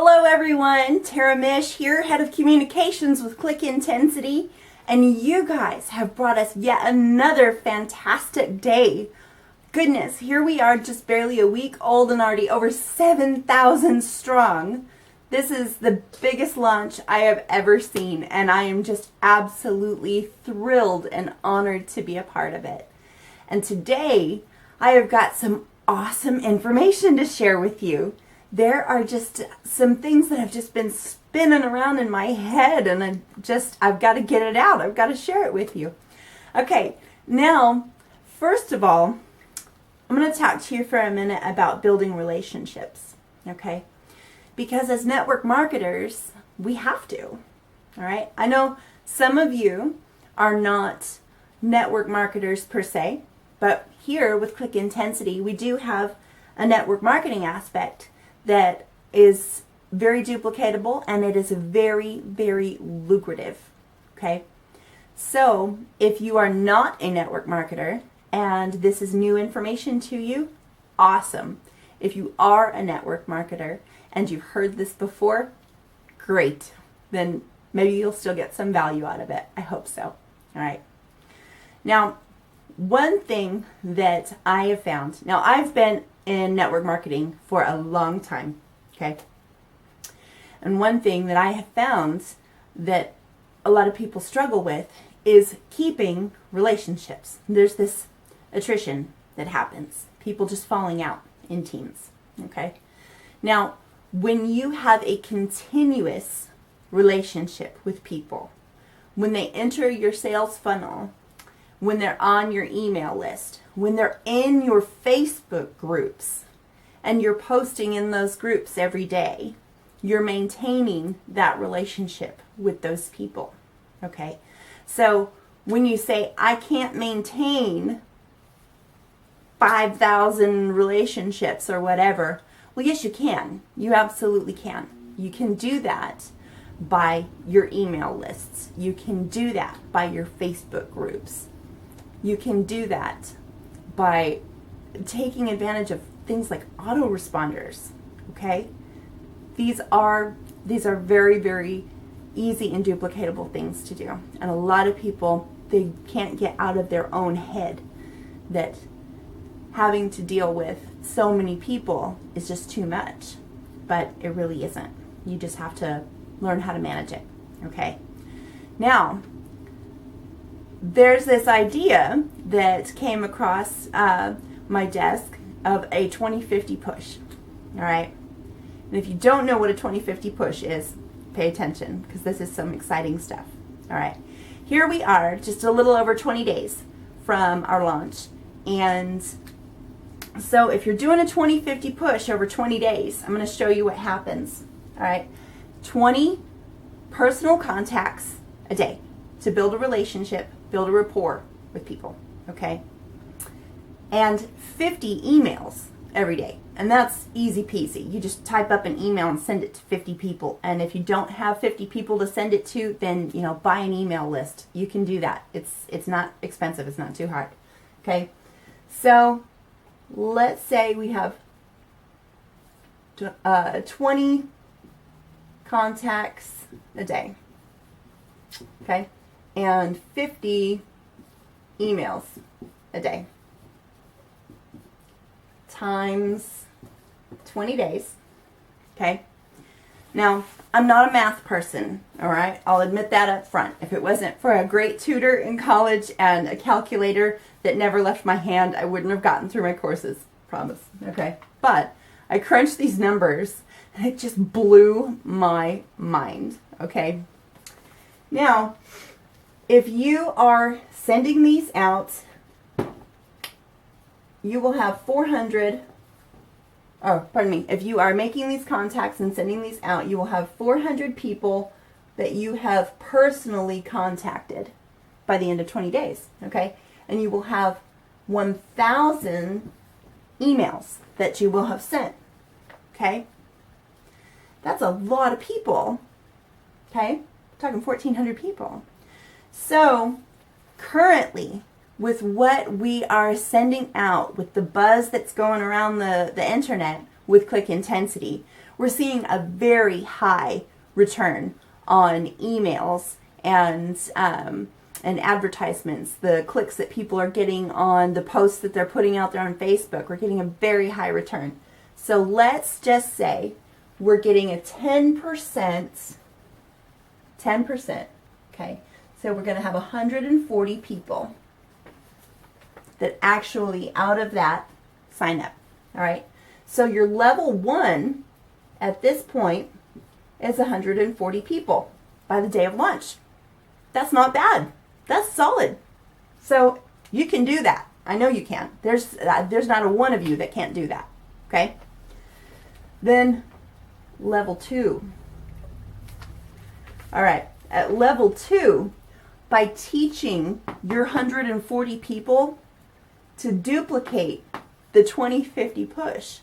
Hello everyone, Mish here, Head of Communications with Click Intensity, and you guys have brought us yet another fantastic day. Goodness, here we are just barely a week old and already over 7,000 strong. This is the biggest launch I have ever seen, and I am just absolutely thrilled and honored to be a part of it. And today, I have got some awesome information to share with you. There are just some things that have just been spinning around in my head, and I've got to get it out. I've got to share it with you. Okay, now, first of all, I'm going to talk to you for a minute about building relationships, okay? Because as network marketers, we have to, all right? I know some of you are not network marketers per se, but here with Click Intensity, we do have a network marketing aspect that is very duplicatable, and it is very, very lucrative, okay? So if you are not a network marketer and this is new information to you, awesome. If you are a network marketer and you've heard this before, great. Then maybe you'll still get some value out of it. I hope so. All right. Now, one thing that I have found, now I've been in network marketing for a long time, okay? And one thing that I have found that a lot of people struggle with is keeping relationships. There's this attrition that happens, people just falling out in teams, okay? Now, when you have a continuous relationship with people, when they enter your sales funnel, when they're on your email list, when they're in your Facebook groups, and you're posting in those groups every day, you're maintaining that relationship with those people, okay? So when you say, I can't maintain 5,000 relationships or whatever, well, yes, you can. You absolutely can. You can do that by your email lists. You can do that by your Facebook groups. You can do that by taking advantage of things like autoresponders, okay? These are very, very easy and duplicatable things to do. And a lot of people, they can't get out of their own head that having to deal with so many people is just too much. But it really isn't. You just have to learn how to manage it, okay? Now, there's this idea that came across my desk of a 2050 push, all right? And if you don't know what a 2050 push is, pay attention, because this is some exciting stuff, all right? Here we are, just a little over 20 days from our launch, and so if you're doing a 2050 push over 20 days, I'm going to show you what happens, all right? 20 personal contacts a day to build a relationship, build a rapport with people, okay? And 50 emails every day. And that's easy peasy. You just type up an email and send it to 50 people. And if you don't have 50 people to send it to, then, buy an email list. You can do that. It's not expensive. It's not too hard, okay? So let's say we have 20 contacts a day, okay? And 50 emails a day times 20 days, okay? Now, I'm not a math person, all right? I'll admit that up front. If it wasn't for a great tutor in college and a calculator that never left my hand, I wouldn't have gotten through my courses, promise, okay? But I crunched these numbers, and it just blew my mind, okay? Now, if you are sending these out, you will have if you are making these contacts and sending these out, you will have 400 people that you have personally contacted by the end of 20 days, okay? And you will have 1,000 emails that you will have sent, okay? That's a lot of people, okay? We're talking 1,400 people. So currently, with what we are sending out, with the buzz that's going around the internet with Click Intensity, we're seeing a very high return on emails and advertisements. The clicks that people are getting on the posts that they're putting out there on Facebook, we're getting a very high return. So let's just say we're getting a 10%, okay? So we're going to have 140 people that actually out of that sign up, all right? So your level 1 at this point is 140 people by the day of launch. That's not bad. That's solid. So you can do that. I know you can. There's not a one of you that can't do that, okay? Then level 2. All right, at level 2, by teaching your 140 people to duplicate the 2050 push,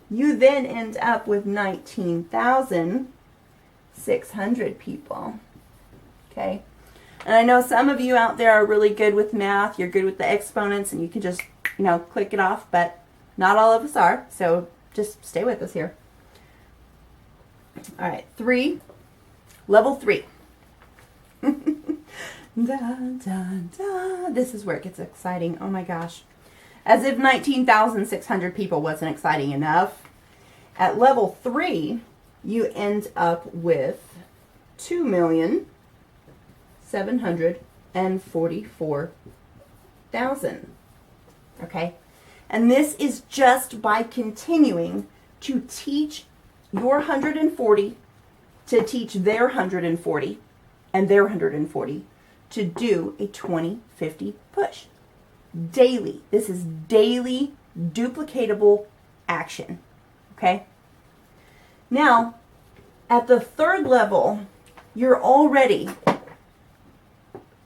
you then end up with 19,600 people, okay? And I know some of you out there are really good with math, you're good with the exponents, and you can just, click it off, but not all of us are, so just stay with us here. All right, level 3. Da, da, da. This is where it gets exciting. Oh my gosh. As if 19,600 people wasn't exciting enough. At level 3, you end up with 2,744,000. Okay? And this is just by continuing to teach your 140 to teach their 140 and their 140 to do a 2050 push. Daily. This is daily duplicatable action. Okay? Now, at the 3rd level, you're already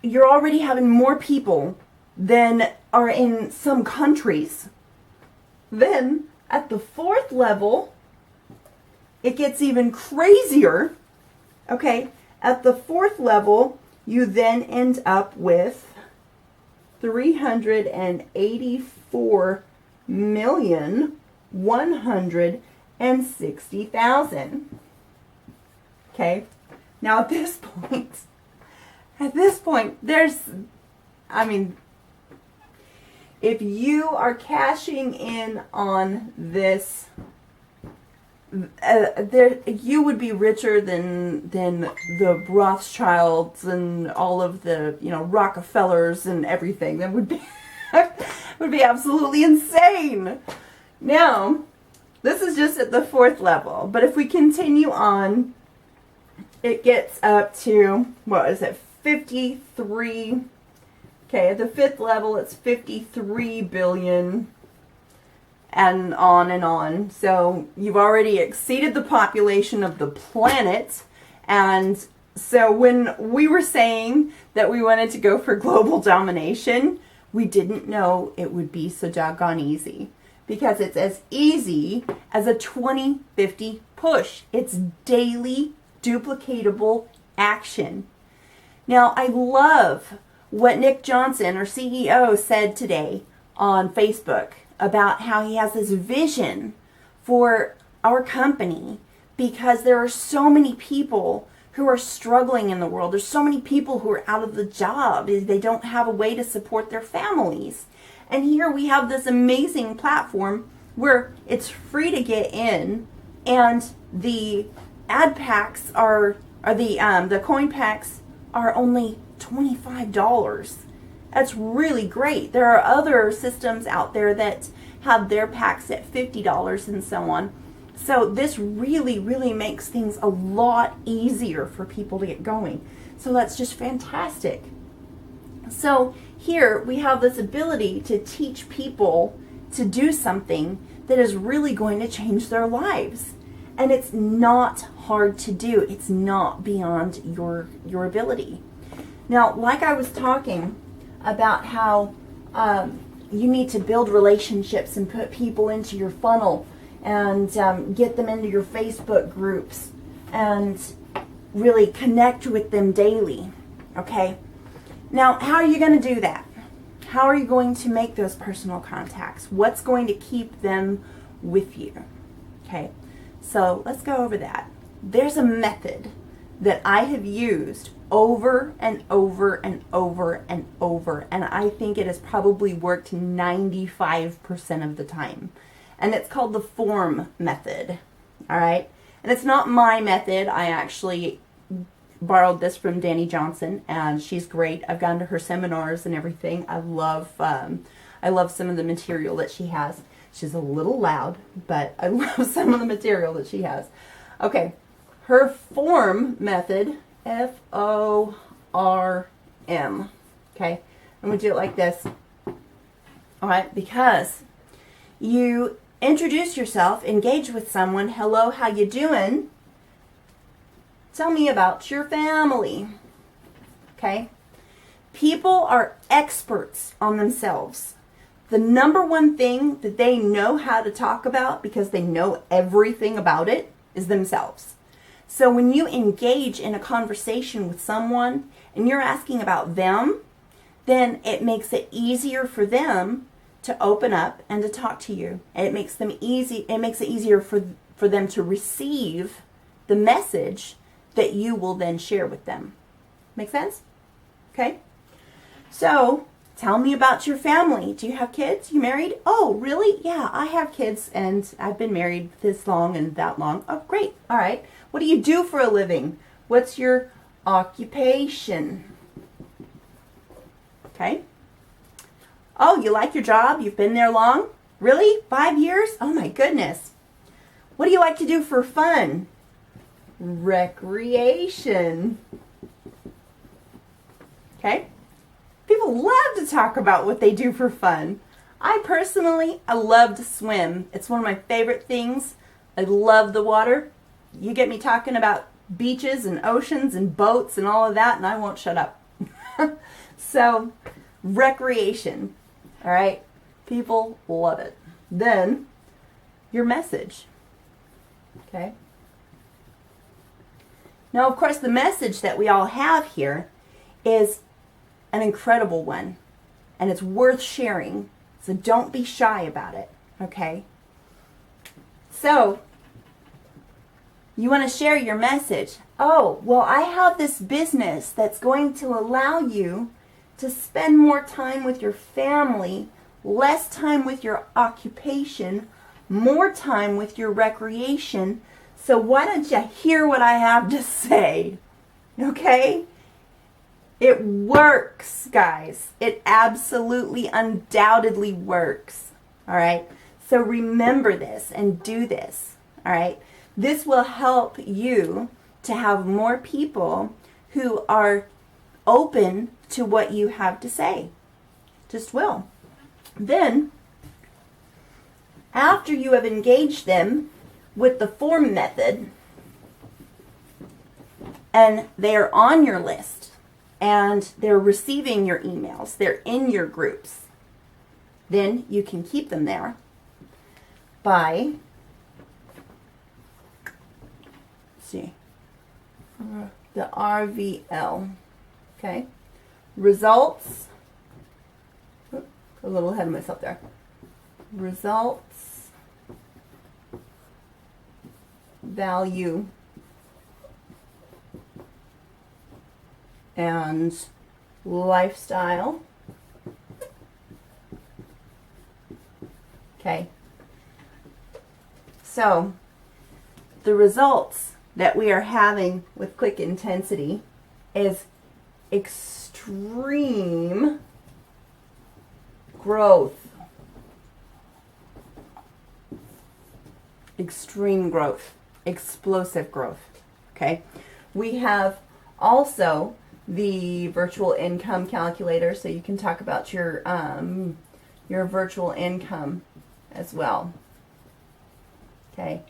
having more people than are in some countries. Then, at the 4th level, it gets even crazier. Okay? At the 4th level, you then end up with 384,160,000. Okay? Now at this point, if you are cashing in on this, you would be richer than the Rothschilds and all of the Rockefellers and everything. That would be would be absolutely insane. Now, this is just at the 4th level, but if we continue on, it gets up to 53. Okay, at the 5th level, it's 53 billion. And on. So you've already exceeded the population of the planet. And so when we were saying that we wanted to go for global domination, we didn't know it would be so doggone easy. Because it's as easy as a 2050 push. It's daily duplicatable action. Now, I love what Nick Johnson, our CEO, said today on Facebook about how he has this vision for our company because there are so many people who are struggling in the world. There's so many people who are out of the job. They don't have a way to support their families. And here we have this amazing platform where it's free to get in, and the ad packs the coin packs are only $25. That's really great. There are other systems out there that have their packs at $50 and so on. So this really, really makes things a lot easier for people to get going. So that's just fantastic. So here we have this ability to teach people to do something that is really going to change their lives. And it's not hard to do. It's not beyond your ability. Now, like I was talking about how you need to build relationships and put people into your funnel and get them into your Facebook groups and really connect with them daily, okay? Now, how are you going to do that? How are you going to make those personal contacts? What's going to keep them with you? Okay, So let's go over that. There's a method that I have used over and over and over and over, and I think it has probably worked 95% of the time. And it's called the form method. All right? And it's not my method. I actually borrowed this from Danny Johnson, and she's great. I've gone to her seminars and everything. I love some of the material that she has. She's a little loud, but I love some of the material that she has. Okay, her form method, Form. Okay, I'm gonna do it like this. All right, because you introduce yourself, engage with someone. Hello, how you doing? Tell me about your family. Okay? People are experts on themselves. The number one thing that they know how to talk about, because they know everything about it, is themselves. So when you engage in a conversation with someone and you're asking about them, then it makes it easier for them to open up and to talk to you. And it makes it easier for them to receive the message that you will then share with them. Make sense? Okay? So, tell me about your family. Do you have kids? You married? Oh, really? Yeah, I have kids, and I've been married this long and that long. Oh, great. All right. What do you do for a living? What's your occupation? Okay. Oh, you like your job? You've been there long? Really? 5 years? Oh my goodness. What do you like to do for fun? Recreation. Okay? People love to talk about what they do for fun. I love to swim. It's one of my favorite things. I love the water. You get me talking about beaches and oceans and boats and all of that, and I won't shut up. So, recreation. All right? People love it. Then, your message. Okay? Now, of course, the message that we all have here is an incredible one, and it's worth sharing, so don't be shy about it, okay? So, you want to share your message. Oh, well, I have this business that's going to allow you to spend more time with your family, less time with your occupation, more time with your recreation. So why don't you hear what I have to say? Okay? It works, guys. It absolutely, undoubtedly works. All right? So remember this and do this. All right? This will help you to have more people who are open to what you have to say. Just will. Then, after you have engaged them with the form method, and they are on your list, and they're receiving your emails, they're in your groups, then you can keep them there by, the RVL, okay? Results, a little ahead of myself there. Results, value, and lifestyle. Okay. So, the results that we are having with Click Intensity is extreme growth. Extreme growth. Explosive growth. Okay. We have also the virtual income calculator, so you can talk about your virtual income as well. Okay.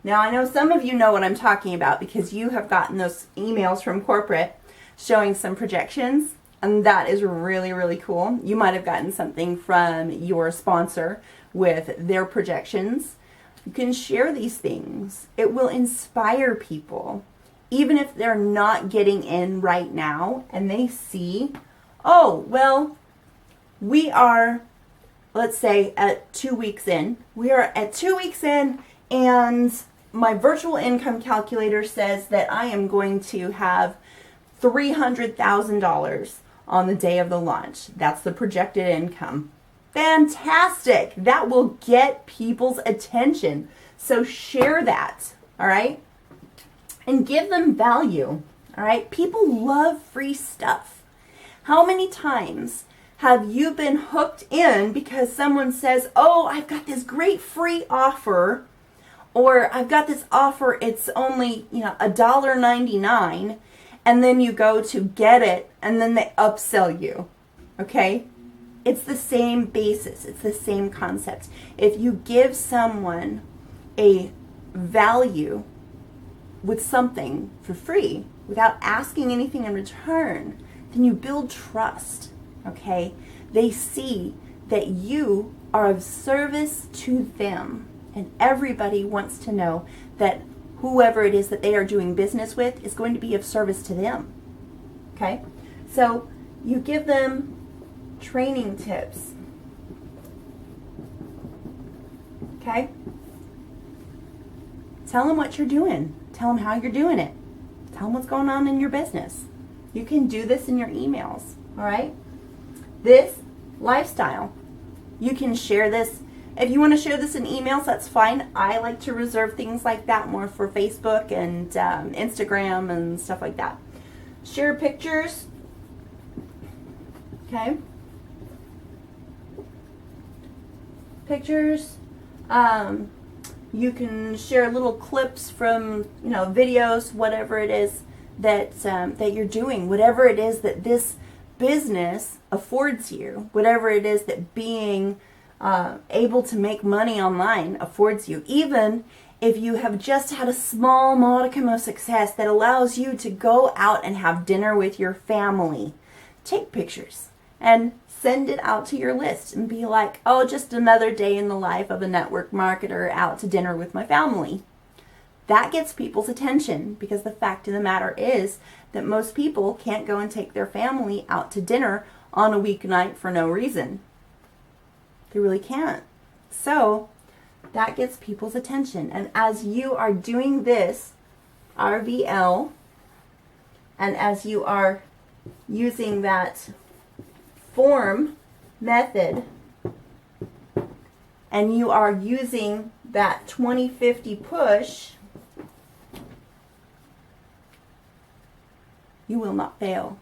Now, I know some of you know what I'm talking about because you have gotten those emails from corporate showing some projections, and that is really, really cool. You might have gotten something from your sponsor with their projections. You can share these things. It will inspire people, even if they're not getting in right now and they see, oh, well, we are, let's say, at 2 weeks in. We are at 2 weeks in, and my virtual income calculator says that I am going to have $300,000 on the day of the launch. That's the projected income. Fantastic. That will get people's attention. So share that, all right? And give them value, all right? People love free stuff. How many times have you been hooked in because someone says, oh, I've got this great free offer, or I've got this offer, it's only, $1.99, and then you go to get it, and then they upsell you, okay? It's the same basis. It's the same concept. If you give someone a value with something for free without asking anything in return, then you build trust, okay? They see that you are of service to them, and everybody wants to know that whoever it is that they are doing business with is going to be of service to them, okay? So you give them training tips, okay? Tell them what you're doing. Tell them how you're doing it. Tell them what's going on in your business. You can do this in your emails, all right? This lifestyle, you can share this. If you want to share this in emails, that's fine. I like to reserve things like that more for Facebook and Instagram and stuff like that. Share pictures, okay? Pictures. You can share little clips from, videos, whatever it is that that you're doing, whatever it is that this business affords you, whatever it is that being able to make money online affords you. Even if you have just had a small modicum of success that allows you to go out and have dinner with your family, take pictures and send it out to your list and be like, oh, just another day in the life of a network marketer out to dinner with my family. That gets people's attention, because the fact of the matter is that most people can't go and take their family out to dinner on a weeknight for no reason. They really can't. So that gets people's attention. And as you are doing this RVL, and as you are using that form method, and you are using that 20/50 push, you will not fail.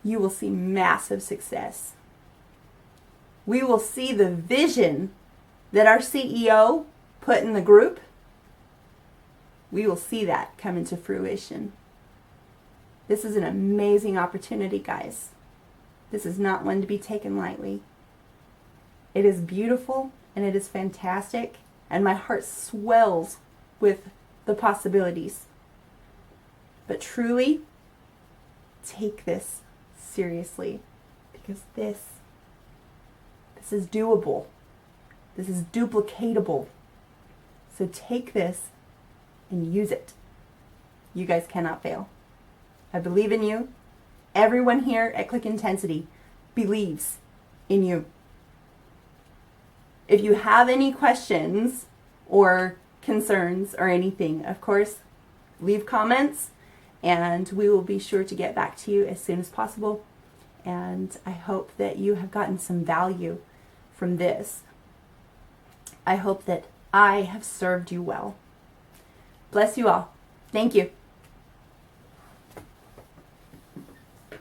You will see massive success. We will see the vision that our CEO put in the group. We will see that come into fruition. This is an amazing opportunity, guys. This is not one to be taken lightly. It is beautiful and it is fantastic, and my heart swells with the possibilities. But truly, take this seriously, because this is doable. This is duplicatable. So take this and use it. You guys cannot fail. I believe in you. Everyone here at Click Intensity believes in you. If you have any questions or concerns or anything, of course, leave comments and we will be sure to get back to you as soon as possible. And I hope that you have gotten some value from this. I hope that I have served you well. Bless you all. Thank you.